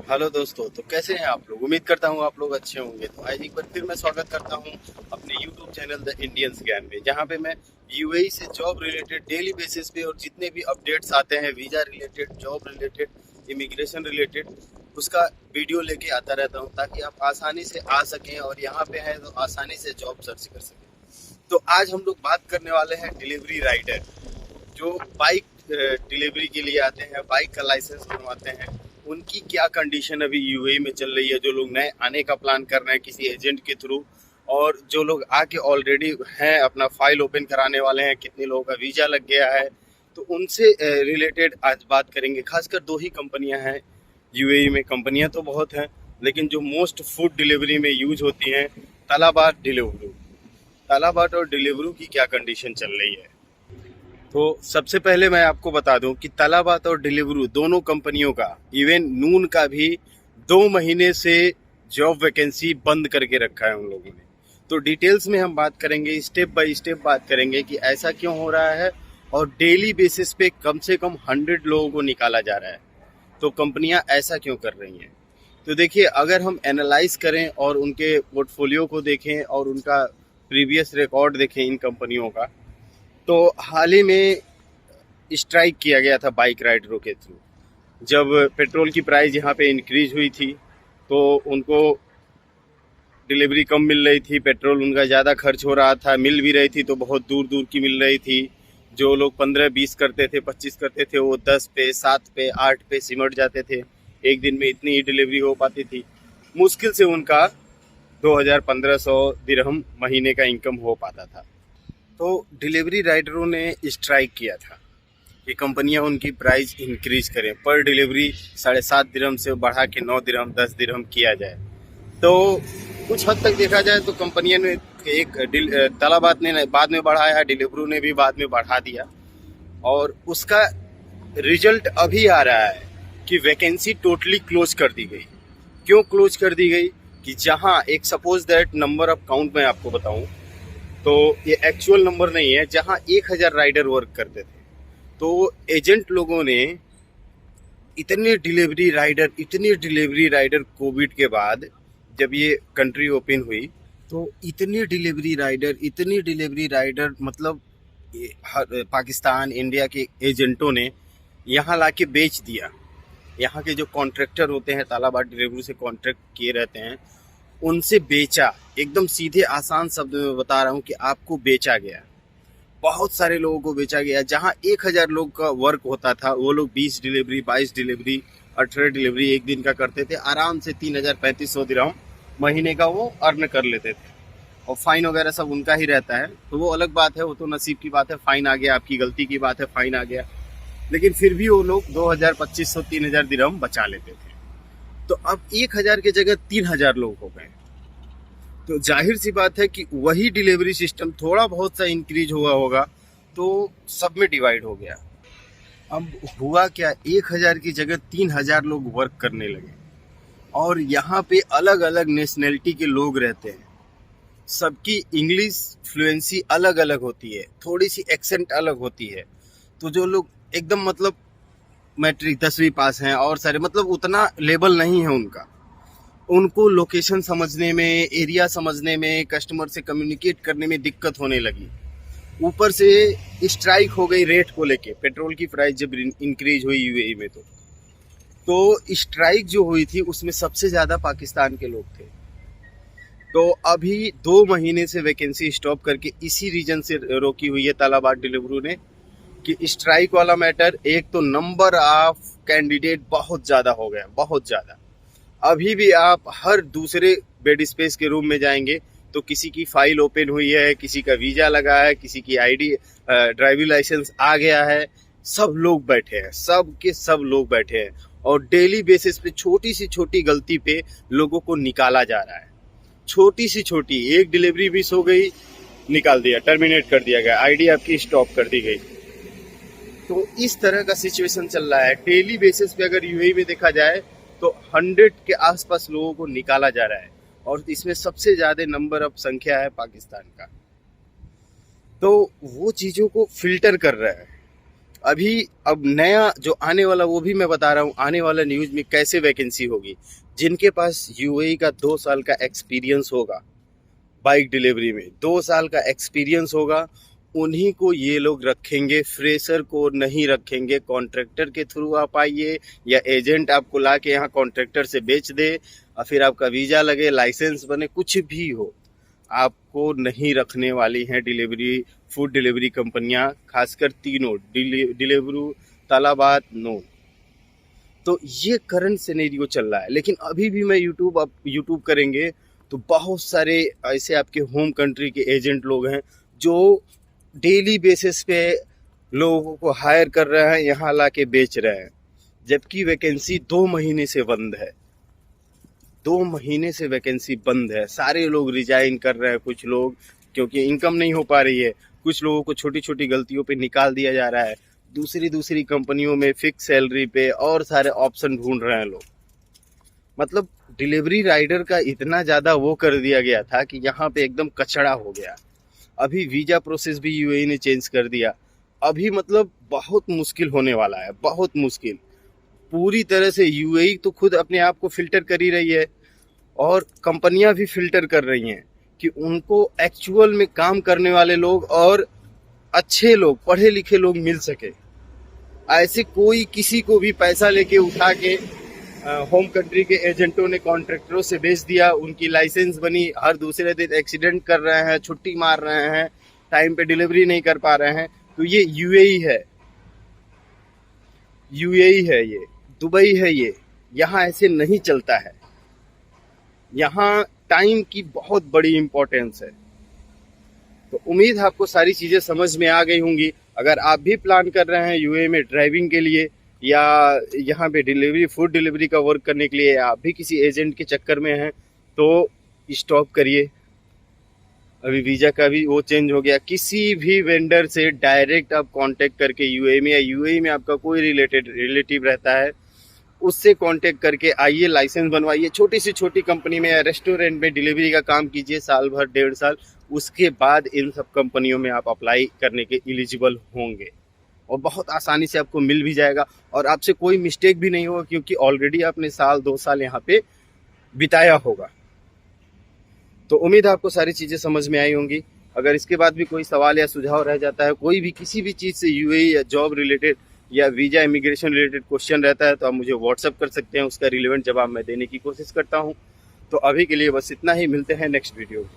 Hello दोस्तों, तो कैसे हैं आप लोग। उम्मीद करता हूँ आप लोग अच्छे होंगे। तो आज एक बार फिर मैं स्वागत करता हूँ अपने यूट्यूब चैनल द इंडियंस ज्ञान में, जहाँ पे मैं यूएई से जॉब रिलेटेड डेली बेसिस पे और जितने भी अपडेट्स आते हैं visa related, job related, immigration related, उसका वीडियो लेके आता रहता हूँ ताकि आप आसानी से आ सकें और यहाँ पे हैं तो आसानी से जॉब सर्च कर सकें। तो आज हम लोग बात करने वाले हैं डिलीवरी राइडर, जो बाइक डिलीवरी के लिए आते हैं, बाइक का लाइसेंस बनवाते हैं। उनकी क्या कंडीशन अभी यूएई में चल रही है, जो लोग नए आने का प्लान कर रहे हैं किसी एजेंट के थ्रू, और जो लोग आके ऑलरेडी हैं अपना फाइल ओपन कराने वाले हैं, कितने लोगों का वीज़ा लग गया है। तो उनसे रिलेटेड आज बात करेंगे। खासकर दो ही कंपनियां हैं यूएई में। कंपनियां तो बहुत हैं, लेकिन जो मोस्ट फूड डिलीवरी में यूज होती हैं, तलाबात डिलीवरू। तलाबात और डिलीवरू की क्या कंडीशन चल रही है। तो सबसे पहले मैं आपको बता दूं कि तलाबात और डिलीवरू दोनों कंपनियों का, इवन नून का भी 2 महीने से जॉब वैकेंसी बंद करके रखा है उन लोगों ने। तो डिटेल्स में हम बात करेंगे, स्टेप बाय स्टेप बात करेंगे कि ऐसा क्यों हो रहा है और डेली बेसिस पे कम से कम 100 लोगों को निकाला जा रहा है। तो कंपनियां ऐसा क्यों कर रही हैं। तो देखिए, अगर हम एनालाइज करें और उनके पोर्टफोलियो को देखें और उनका प्रीवियस रिकॉर्ड देखें इन कंपनियों का, तो हाल ही में स्ट्राइक किया गया था बाइक राइडरों के थ्रू। जब पेट्रोल की प्राइस यहाँ पे इंक्रीज हुई थी तो उनको डिलीवरी कम मिल रही थी, पेट्रोल उनका ज़्यादा खर्च हो रहा था। मिल भी रही थी तो बहुत दूर दूर की मिल रही थी। जो लोग 15-20 करते थे, 25 करते थे, वो 10 पे, 7 पे, 8 पे सिमट जाते थे। एक दिन में इतनी ही डिलीवरी हो पाती थी। मुश्किल से उनका 2,000-1,500 दिरहम महीने का इनकम हो पाता था। तो डिलीवरी राइडरों ने स्ट्राइक किया था कि कंपनियां उनकी प्राइस इंक्रीज करें, पर डिलीवरी 7.5 दिरहम से बढ़ा के 9 दिरहम, 10 दिरहम किया जाए। तो कुछ हद तक देखा जाए तो कंपनियों ने तलाबात ने बाद में बढ़ाया, डिलीवरू ने भी बाद में बढ़ा दिया, और उसका रिजल्ट अभी आ रहा है कि वैकेंसी टोटली क्लोज कर दी गई। क्यों क्लोज कर दी गई कि जहां एक suppose that number of count मैं आपको बताऊं, तो ये एक्चुअल नंबर नहीं है, जहां 1,000 राइडर वर्क करते थे, तो एजेंट लोगों ने इतने डिलीवरी राइडर कोविड के बाद जब ये कंट्री ओपन हुई, तो इतनी डिलीवरी राइडर मतलब पाकिस्तान, इंडिया के एजेंटों ने यहाँ लाके बेच दिया। यहाँ के जो कॉन्ट्रैक्टर होते हैं, तालाबाद डिलीवरी से कॉन्ट्रैक्ट किए रहते हैं, उनसे बेचा। एकदम सीधे आसान शब्द में बता रहा हूँ कि आपको बेचा गया। बहुत सारे लोगों को बेचा गया। जहां 1,000 लोग का वर्क होता था, वो लोग 20 डिलीवरी, 22 डिलीवरी, 18 डिलीवरी एक दिन का करते थे। आराम से 3,000-3,500 दिरहम महीने का वो अर्न कर लेते थे। और फाइन वगैरह सब उनका ही रहता है, तो वो अलग बात है, वो तो नसीब की बात है। फाइन आ गया, आपकी गलती की बात है, फाइन आ गया, लेकिन फिर भी वो लोग 2,000, 2,500, 3,000 दिरहम बचा लेते थे। तो अब 1,000 की जगह 3,000 लोग हो गए। तो जाहिर सी बात है कि वही डिलीवरी सिस्टम थोड़ा बहुत सा इंक्रीज हुआ होगा तो सब में डिवाइड हो गया। अब हुआ क्या, 1,000 की जगह 3,000 लोग वर्क करने लगे, और यहाँ पे अलग अलग नेशनैलिटी के लोग रहते हैं। सबकी इंग्लिश फ्लुएंसी अलग अलग होती है, थोड़ी सी एक्सेंट अलग होती है। तो जो लोग एकदम मतलब मैट्रिक 10वीं पास हैं और सारे मतलब उतना लेवल नहीं है उनका, उनको लोकेशन समझने में, एरिया समझने में, कस्टमर से कम्युनिकेट करने में दिक्कत होने लगी। ऊपर से स्ट्राइक हो गई रेट को लेके। पेट्रोल की प्राइस जब इंक्रीज हुई यूएई में, तो स्ट्राइक जो हुई थी उसमें सबसे ज़्यादा पाकिस्तान के लोग थे। तो अभी 2 महीने से वैकेंसी स्टॉप करके इसी रीजन से रोकी हुई है तालाबाद डिलीवरू ने, कि स्ट्राइक वाला मैटर। एक तो नंबर ऑफ कैंडिडेट बहुत ज़्यादा हो गया, बहुत ज़्यादा। अभी भी आप हर दूसरे बेड स्पेस के रूम में जाएंगे तो किसी की फाइल ओपन हुई है, किसी का वीजा लगा है, किसी की आईडी, ड्राइविंग लाइसेंस आ गया है। सब लोग बैठे हैं, सब के सब लोग बैठे हैं, और डेली बेसिस पे छोटी सी छोटी गलती पे लोगों को निकाला जा रहा है। छोटी सी छोटी एक डिलीवरी मिस हो गई, निकाल दिया, टर्मिनेट कर दिया गया, आईडी आपकी स्टॉप कर दी गई। तो इस तरह का सिचुएशन चल रहा है डेली बेसिस पे। अगर यूएई में देखा जाए तो 100 के आसपास लोगों को निकाला जा रहा है, और इसमें सबसे ज्यादा नंबर ऑफ संख्या है पाकिस्तान का। तो वो चीजों को फिल्टर कर रहा है। अभी अब नया जो आने वाला वो भी मैं बता रहा हूँ, आने वाला न्यूज़ में कैसे वैकेंसी होगी। जिनके पास यूएई का 2 साल का एक्सपीरियंस होगा, बाइक डिलीवरी में 2 साल का एक्सपीरियंस होगा, उन्हीं को ये लोग रखेंगे, फ्रेशर को नहीं रखेंगे। कॉन्ट्रैक्टर के थ्रू आप आइए या एजेंट आपको ला के यहाँ कॉन्ट्रैक्टर से बेच दे और फिर आपका वीज़ा लगे, लाइसेंस बने, कुछ भी हो, आपको नहीं रखने वाली हैं डिलीवरी, फूड डिलीवरी कंपनियां, खासकर तीनों डिलीवरू, तालाबात, नो। तो ये करंट सिनेरियो चल रहा है। लेकिन अभी भी मैं यूट्यूब करेंगे तो बहुत सारे ऐसे आपके होम कंट्री के एजेंट लोग हैं जो डेली बेसिस पे लोगों को हायर कर रहे हैं, यहाँ ला के बेच रहे हैं, जबकि वैकेंसी 2 महीने से बंद है। 2 महीने से वैकेंसी बंद है। सारे लोग रिजाइन कर रहे हैं, कुछ लोग क्योंकि इनकम नहीं हो पा रही है, कुछ लोगों को छोटी छोटी गलतियों पे निकाल दिया जा रहा है, दूसरी कंपनियों में फिक्स सैलरी पे और सारे ऑप्शन ढूंढ रहे हैं लोग। मतलब डिलीवरी राइडर का इतना ज़्यादा वो कर दिया गया था कि यहाँ पे एकदम कचड़ा हो गया। अभी वीज़ा प्रोसेस भी यूएई ने चेंज कर दिया। अभी मतलब बहुत मुश्किल होने वाला है, बहुत मुश्किल। पूरी तरह से यूएई तो खुद अपने आप को फिल्टर कर ही रही है और कंपनियां भी फिल्टर कर रही हैं कि उनको एक्चुअल में काम करने वाले लोग और अच्छे लोग, पढ़े लिखे लोग मिल सके। ऐसे कोई किसी को भी पैसा लेके उठा के होम कंट्री के एजेंटों ने कॉन्ट्रैक्टरों से बेच दिया, उनकी लाइसेंस बनी, हर दूसरे दिन एक्सीडेंट कर रहे हैं, छुट्टी मार रहे हैं, टाइम पे डिलीवरी नहीं कर पा रहे हैं। तो ये यूएई है, ये दुबई है, ये यहाँ ऐसे नहीं चलता है। यहाँ टाइम की बहुत बड़ी इंपॉर्टेंस है। तो उम्मीद है आपको सारी चीज़ें समझ में आ गई होंगी। अगर आप भी प्लान कर रहे हैं यूएई में ड्राइविंग के लिए या यहाँ पे डिलीवरी, फूड डिलीवरी का वर्क करने के लिए, आप भी किसी एजेंट के चक्कर में हैं तो स्टॉप करिए। अभी वीज़ा का भी वो चेंज हो गया। किसी भी वेंडर से डायरेक्ट आप कांटेक्ट करके यूएई में, या यूएई में आपका कोई रिलेटिव रहता है, उससे कांटेक्ट करके आइए, लाइसेंस बनवाइए। छोटी से छोटी कंपनी में या रेस्टोरेंट में डिलीवरी का काम कीजिए, साल भर 1.5 साल, उसके बाद इन सब कंपनियों में आप अप्लाई करने के एलिजिबल होंगे और बहुत आसानी से आपको मिल भी जाएगा और आपसे कोई मिस्टेक भी नहीं होगा क्योंकि ऑलरेडी आपने 1-2 साल यहाँ पे बिताया होगा। तो उम्मीद है आपको सारी चीज़ें समझ में आई होंगी। अगर इसके बाद भी कोई सवाल या सुझाव रह जाता है, कोई भी किसी भी चीज़ से यूएई या जॉब रिलेटेड या वीज़ा इमिग्रेशन रिलेटेड क्वेश्चन रहता है तो आप मुझे व्हाट्सअप कर सकते हैं, उसका रिलेवेंट जवाब मैं देने की कोशिश करता हूँ। तो अभी के लिए बस इतना ही, मिलते हैं नेक्स्ट वीडियो में।